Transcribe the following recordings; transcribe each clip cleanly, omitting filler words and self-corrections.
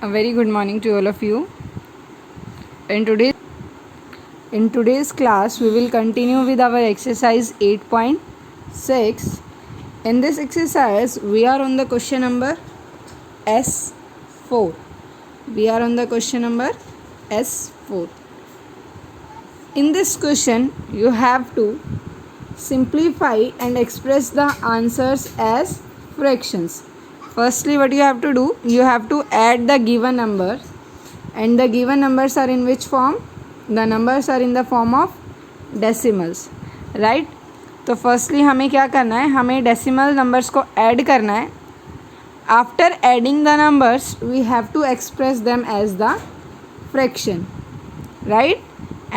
A very good morning to all of you. In today's class, we will continue with our exercise 8.6. In this exercise, we are on the question number S4. S4. In this question, you have to simplify and express the answers as fractions. Firstly, what you have to do, you have to add the given numbers, and the given numbers are in which form? The numbers are in the form of decimals, right? तो firstly हमें क्या करना है, हमें decimal numbers को add करना है. After adding the numbers we have to express them as the fraction, right?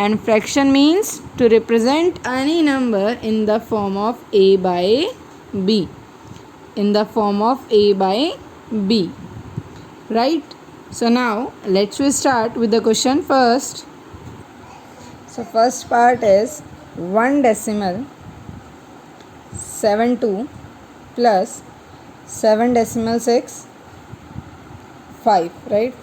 And fraction means to represent any number in the form of a by b. Right? So now let's we start with the question first. So first part is 1 decimal 72 plus 7 decimal 6 5, right?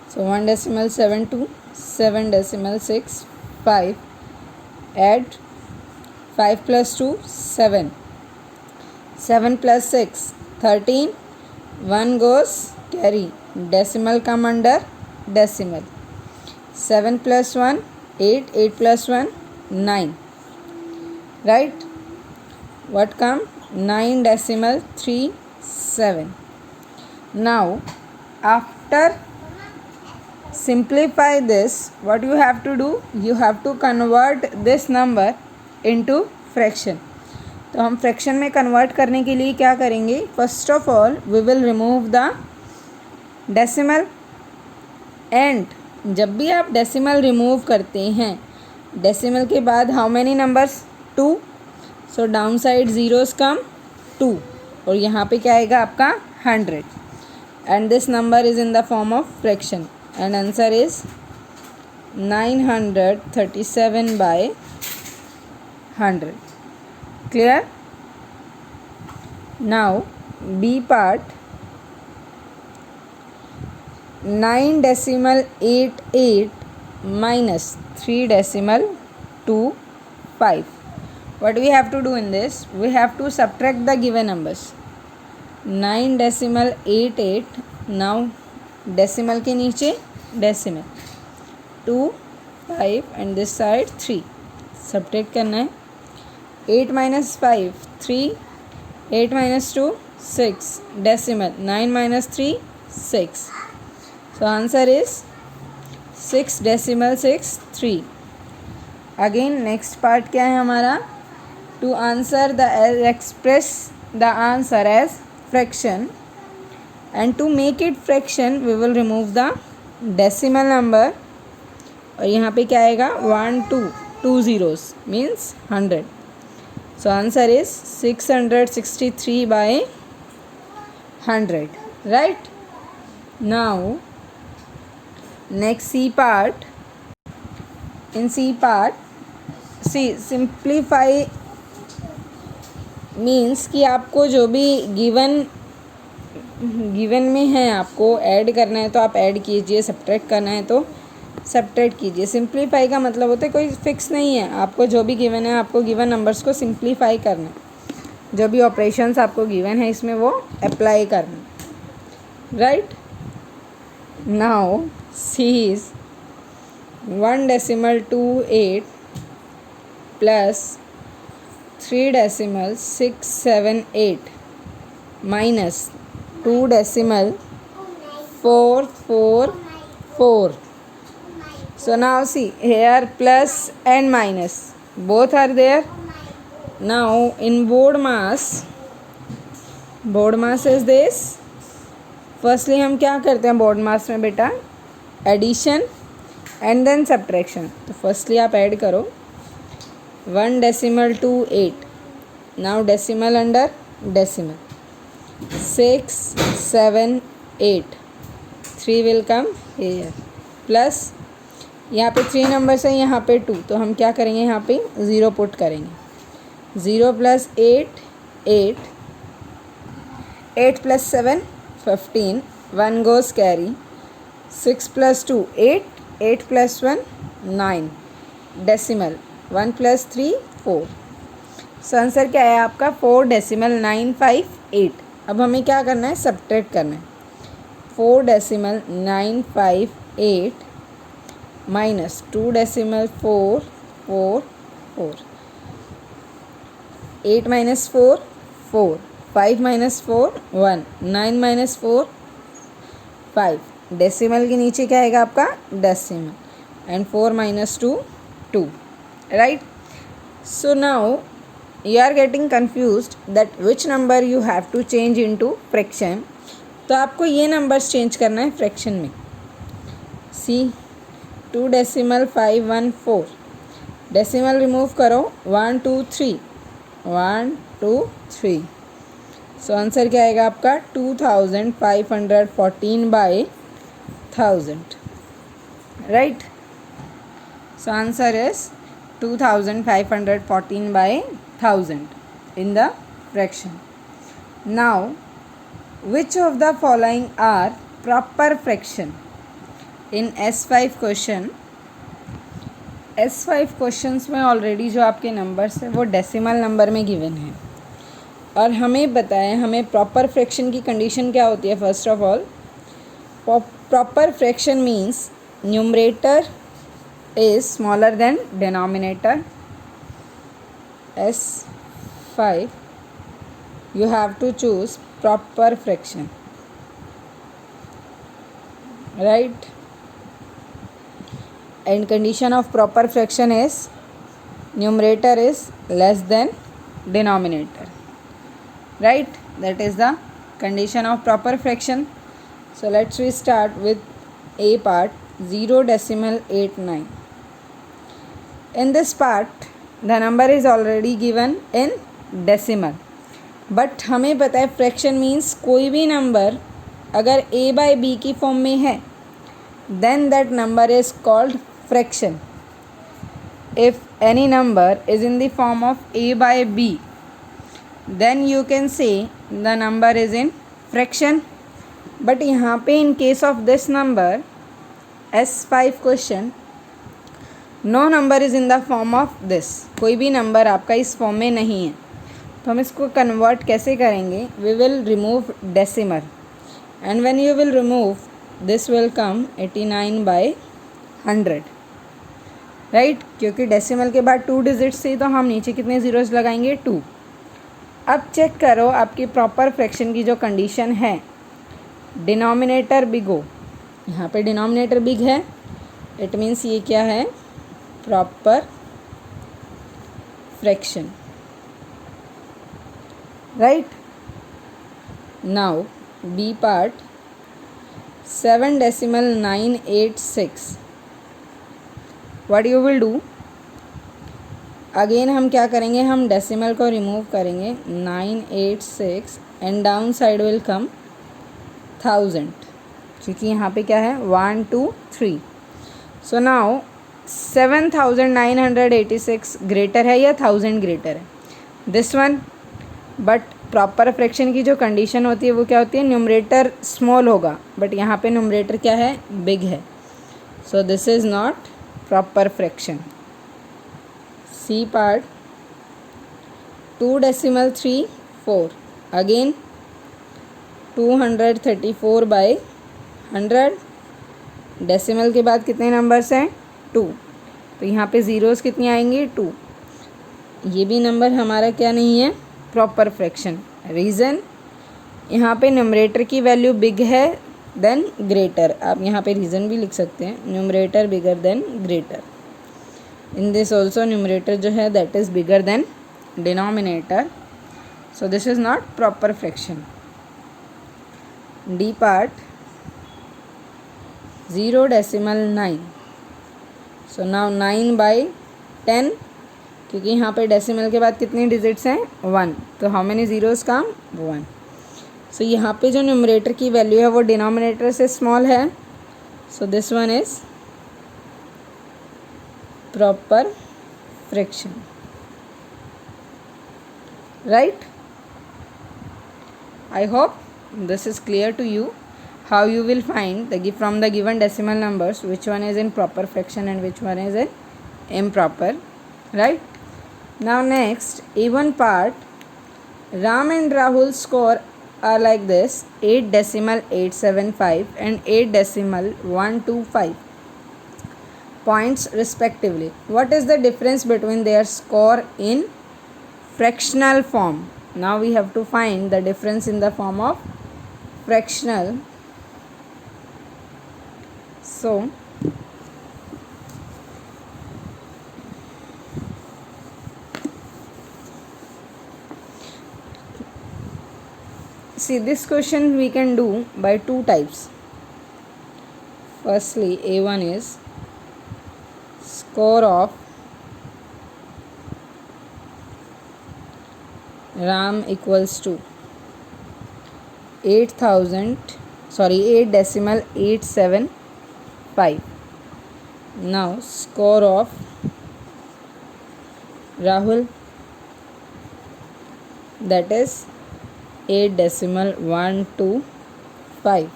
So 1 decimal 72 7 decimal 6 5, add 5 plus 2 7, 7 plus 6 13, 1 goes carry, decimal come under decimal, 7 plus 1 8, 8 plus 1 9, right? What come? 9 decimal 3 7. Now after simplify this, what you have to do, you have to convert this number into fraction. तो हम fraction में convert करने के लिए क्या करेंगे? First of all we will remove the decimal, and जब भी आप डेसिमल रिमूव करते हैं, डेसिमल के बाद how many numbers? 2. So down side zeros come 2, और यहाँ पे क्या आएगा आपका 100, and this number is in the form of fraction. And answer is 937 by 100. Clear? Now B part, 9 decimal 88 minus 3 decimal 25. What we have to do in this? We have to subtract the given numbers. 9 decimal 88. Now decimal के नीचे decimal 2 5 and this side 3, subtract करना है. 8 minus 5 3, 8 minus 2 6, decimal 9 minus 3 6. So answer is 6 decimal 6 3. Again next part क्या है हमारा? To answer the express the answer as fraction, and to make it fraction we will remove the decimal number, और यहाँ पे क्या आएगा? 1 2 2 zeros means 100. so answer is 663 by 100, right? now next C part. in C part, see simplify means कि आपको जो भी given में है आपको ऐड करना है तो आप ऐड कीजिए, सब्ट्रैक्ट करना है तो सब्ट्रैक्ट कीजिए. सिंप्लीफाई का मतलब होता है कोई फिक्स नहीं है, आपको जो भी गिवन है आपको गिवन नंबर्स को सिंप्लीफाई करना है, जो भी ऑपरेशंस आपको गिवन है इसमें वो अप्लाई करना, right? Now see is 1 decimal 28 plus 3 decimal 678 minus 2 decimal 444. so now see here plus and minus both are there. now in board mass is this. firstly हम क्या करते हैं बोर्ड मास में बेटा? Addition and then subtraction. तो firstly आप add करो 1 decimal 28. Now decimal under decimal 6 7 8, 3 will come here, plus यहाँ पे 3 नंबर्स है, यहाँ पे 2, तो हम क्या करेंगे? यहाँ पे 0 पुट करेंगे. 0 + 8 8, 8 + 7 15, 1 goes carry. 6 plus 2 8, 8 plus 1 9, decimal 1 plus 3 4. So answer क्या है आपका 4 डेसिमल 958. अब हमें क्या करना है, सब्ट्रैक्ट करना है. 4 decimal 958 minus 2 decimal 4 4 4. 8 minus 4 4, 5 minus 4 1, 9 minus 4 5. Decimal के नीचे क्या आएगा आपका decimal, and 4 minus 2 2. Right. So now you are getting confused that which number you have to change into fraction. तो आपको ये नंबर्स चेंज करना है फ्रैक्शन में. सी 2 डेसिमल 5 1 4. डेसिमल रिमूव करो 1 2 3 1 2 3. सो आंसर क्या आएगा आपका 2514 by 1000. Right. So answer is 2514 by 1000 in the fraction. Now, which of the following are proper fraction? In S5 question, S5 questions में ऑलरेडी जो आपके नंबर्स हैं वो डेसिमल नंबर में गिवन है, और हमें बताएं हमें प्रॉपर फ्रैक्शन की कंडीशन क्या होती है. First of all, proper fraction means numerator is smaller than denominator. S5 you have to choose proper fraction, right? And condition of proper fraction is numerator is less than denominator, right? That is the condition of proper fraction. So let's we start with A part, 0 decimal 89. In this part the number is already given in decimal, but हमें पता है fraction means कोई भी number अगर a by b की form में है then that number is called fraction. If any number is in the form of a by b, then you can say the number is in fraction. But यहाँ पे in case of this number S5 question, no number is in the form of this. कोई भी number आपका इस form में नहीं है, तो हम इसको कन्वर्ट कैसे करेंगे. We will remove decimal, and when you will remove this will come 89 by 100. Right. क्योंकि डेसिमल के बाद 2 डिजिट्स थी, तो हम नीचे कितने ज़ीरोज़ लगाएंगे 2. अब चेक करो आपकी प्रॉपर फ्रैक्शन की जो कंडीशन है, डिनोमिनेटर बिग हो. यहाँ पे डिनोमिनेटर बिग है, इट मीन्स ये क्या है, proper fraction. Right. Now B part, 7 decimal 986. What you will do, again हम क्या करेंगे, हम डेसिमल को रिमूव करेंगे 986, and down side will come 1000, क्योंकि यहाँ पे क्या है 1 2 3. सो नाउ 7986 ग्रेटर है या 1000 ग्रेटर है, this one. But proper fraction की जो कंडीशन होती है वो क्या होती है, न्यूमरेटर स्मॉल होगा, बट यहाँ पे न्यूमरेटर क्या है, बिग है. So this is not proper fraction. C part, 2 decimal 3 4. Again 234 by 100. Decimal के बाद कितने नंबर्स हैं 2, तो यहाँ पे ज़ीरोज़ कितनी आएंगी 2. ये भी नंबर हमारा क्या नहीं है, प्रॉपर फ्रैक्शन. रीज़न, यहाँ पे न्यूमरेटर की वैल्यू बिग है देन ग्रेटर. आप यहाँ पे रीज़न भी लिख सकते हैं, numerator bigger than greater. In this also numerator जो है that is bigger than denominator. So this is not proper fraction. D part, 0 decimal 9. So now 9 by 10, क्योंकि यहाँ पे डेसिमल के बाद कितने डिजिट्स हैं 1, तो हाउ मेनी ज़ीरोज़ कम 1. सो यहाँ पे जो न्यूमरेटर की वैल्यू है वो डिनोमिनेटर से स्मॉल है, so this one is proper fraction. Right. I hope this is clear to you how you will find from the given decimal numbers which one is in proper fraction and which one is in improper, right? Now next, even part, Ram and Rahul's score are like this: 8.875 and 8.125 points respectively. What is the difference between their score in fractional form? Now we have to find the difference in the form of fractional. So see, this question we can do by two types. Firstly, A1 is score of Ram equals to 8.875. Now score of Rahul, that is 8.125.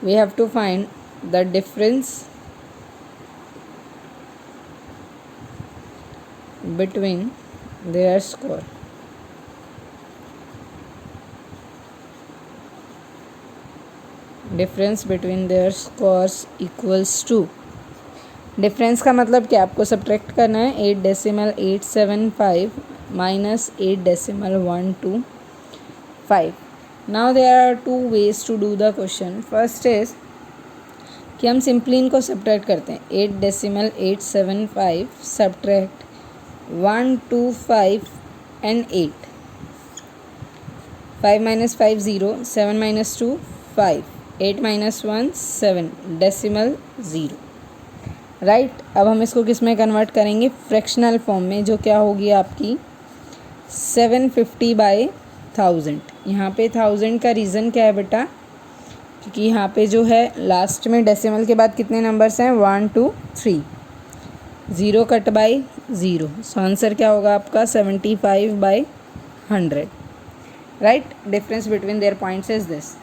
We have to find the difference between their score. Difference between their scores equals to, difference का मतलब क्या, आपको subtract करना है 8.875 minus 8.125. Now there are two ways to do the question. First is कि हम simply इनको subtract करते हैं. 8.875 subtract 125 and 8. 5 minus 5 0, 7 minus 2 5, 8 minus 1 7, decimal 0, right. अब हम इसको किस में कन्वर्ट करेंगे, फ्रैक्शनल फॉर्म में, जो क्या होगी आपकी 750/1000. यहाँ पे 1000 का रीज़न क्या है बेटा, क्योंकि यहाँ पे जो है लास्ट में डेसिमल के बाद कितने नंबर्स हैं, 1 2 3, 0 कट बाई 0, सो आंसर क्या होगा आपका 75/100, right. Difference between there points is this.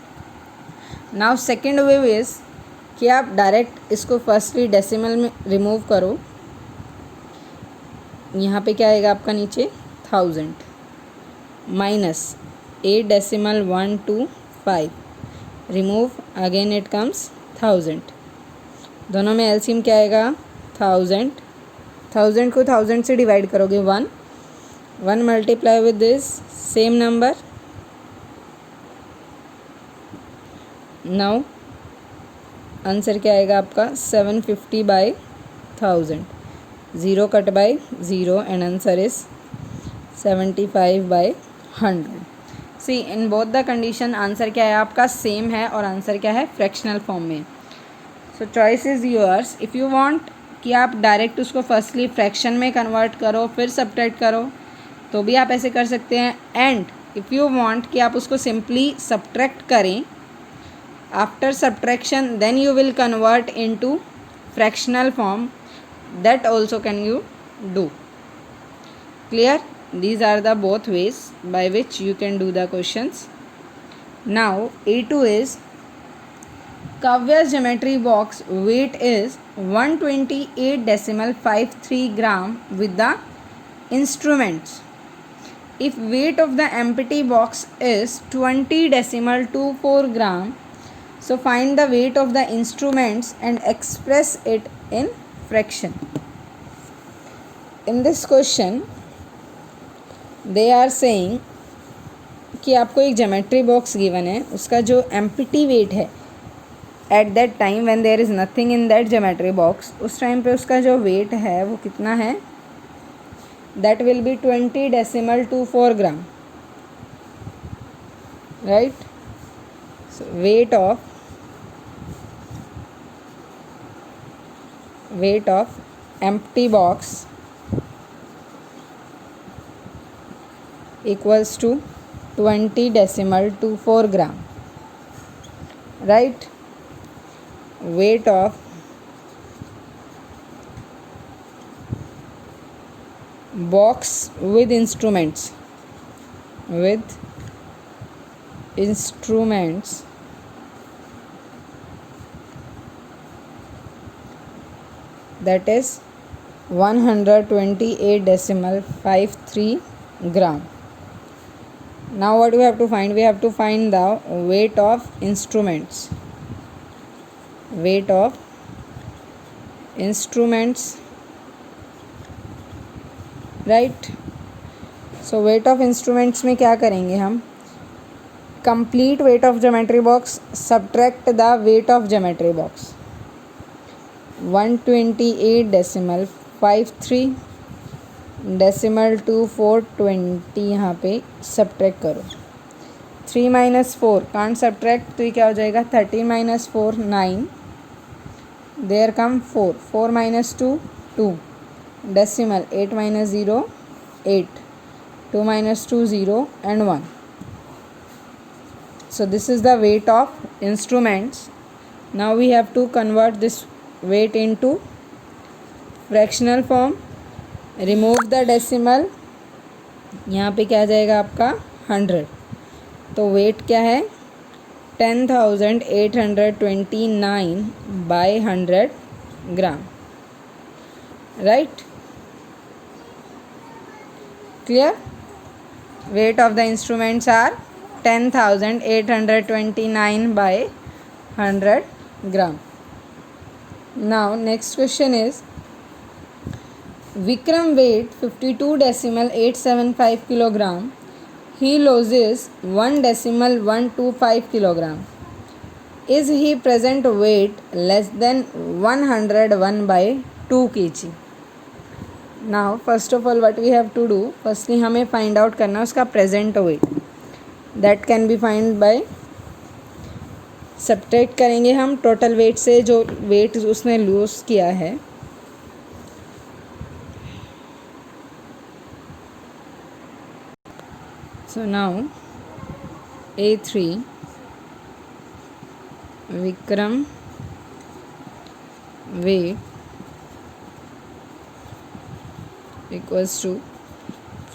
Now second way is कि आप डायरेक्ट इसको फर्स्टली डेसिमल में रिमूव करो. यहाँ पे क्या आएगा आपका नीचे 1000 minus 8.125, remove again it comes 1000. दोनों में एलसीएम क्या आएगा 1000. 1000 को 1000 से डिवाइड करोगे 1 multiply with this same number. Now answer क्या आएगा आपका 750/1000, 0 cut by 0 and answer is 75/100. See in both the condition answer क्या है आपका सेम है और आंसर क्या है फ्रैक्शनल फॉर्म में. सो choice is yours. If you want कि आप डायरेक्ट उसको फर्स्टली फ्रैक्शन में कन्वर्ट करो फिर सब्ट्रैक्ट करो तो भी आप ऐसे कर सकते हैं. एंड इफ़ यू वांट कि आप उसको सिंपली सब्ट्रैक्ट करें, after subtraction then you will convert into fractional form, that also can you do. Clear? These are the both ways by which you can do the questions. Now A2 is Kavya's geometry box weight is 128.53 gram with the instruments. If weight of the empty box is 20.24 gram, so find the weight of the instruments and express it in fraction. In this question they are saying कि आपको एक geometry box given है, उसका जो empty weight है at that time when there is nothing in that geometry box, उस time पे उसका जो वेट है वो कितना है, that will be 20.24 gram, right. So weight of empty box equals to 20.24 gram, right. Weight of box with instruments that is 128.53 gram. Now what we have to find? We have to find the weight of instruments. Weight of instruments, right? So weight of instruments में क्या करेंगे हम? Complete weight of geometry box, subtract the weight of geometry box. 128.53 decimal to 420 यहाँ पे subtract करो. 3 minus 4 can't subtract, तो ये क्या हो जाएगा? 13 minus 4 9, there come 4, 4 minus 2 2, decimal 8 minus 0 8, 2 minus 2 0 and 1. So this is the weight of instruments. Now we have to convert this weight into fractional form. Remove the decimal, यहाँ पे क्या आ जाएगा आपका 100. तो वेट क्या है? 10,829 by 100 gram, right? Clear? Weight of the instruments are 10,829 by 100 gram. Now next question is Vikram weight 52.875 kilogram. He loses 1.125 kilogram. Is he present weight less than 101 by 2 kg? Now first of all what we have to do, firstly हमें find out करना है उसका present weight. That can be find by subtract करेंगे हम total weight से जो weight उसने lose किया है. So now A3 Vikram weight equals to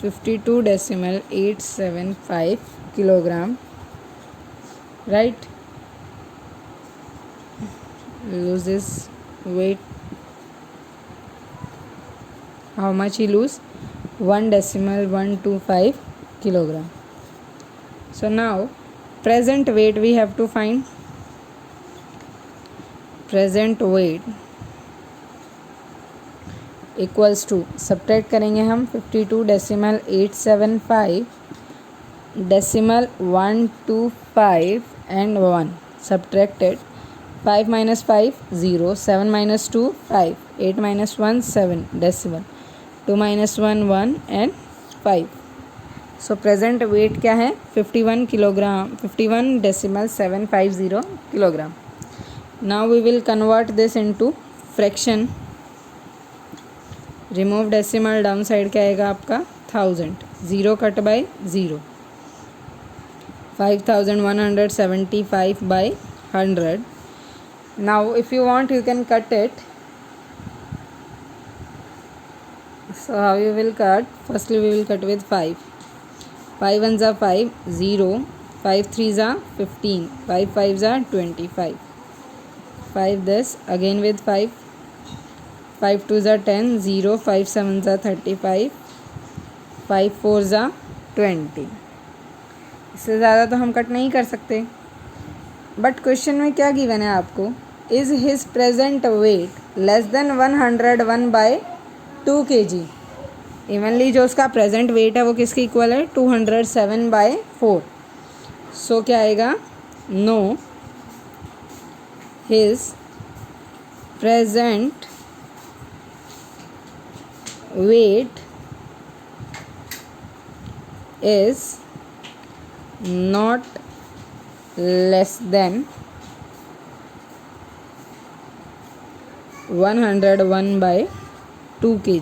52.875 kilogram, right? Loses weight. How much he lose? 1.125 kilogram. So now present weight we have to find. Present weight equals to, subtract करेंगे हम 52.875 decimal 125 and 1 subtracted. 5 minus 5 0, 7 minus 2 5, 8 minus 1 7 decimal, 2 minus 1 1 and 5. So present weight क्या है? 51 kilogram, 51.750 kilogram. Now we will convert this into fraction. Remove decimal, down side क्या आएगा आपका? 1000, 0 cut by 0, 5175 by 100. Now if you want you can cut it. So how you will cut? Firstly we will cut with 5. 5 1s are 5 0, 5 3s are 15, 5 5s are 25, 5 this again with 5, 5 2s are 10 0, 5 7s are 35, 5 4s are 20. इससे ज़्यादा तो हम cut नहीं कर सकते. But question में क्या given है आपको? Is his present weight less than 101 by 2 kg. Evenly जो उसका प्रेजेंट वेट है वो किसके इक्वल है? 207 बाय 4. सो क्या आएगा? No, his present weight is not less than 101 by 2 kg.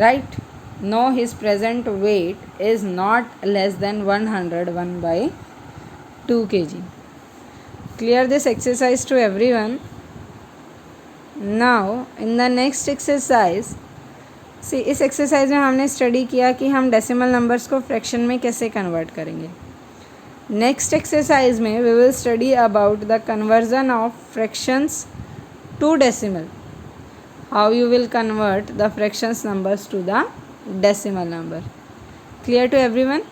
Right? No, his present weight is not less than 101 by 2 kg. Clear this exercise to everyone. Now in the next exercise, see इस exercise में हमने study किया कि हम decimal numbers को fraction में कैसे convert करेंगे. Next exercise में we will study about the conversion of fractions to decimal. how you will convert the fractions numbers to the decimal number. Clear to everyone?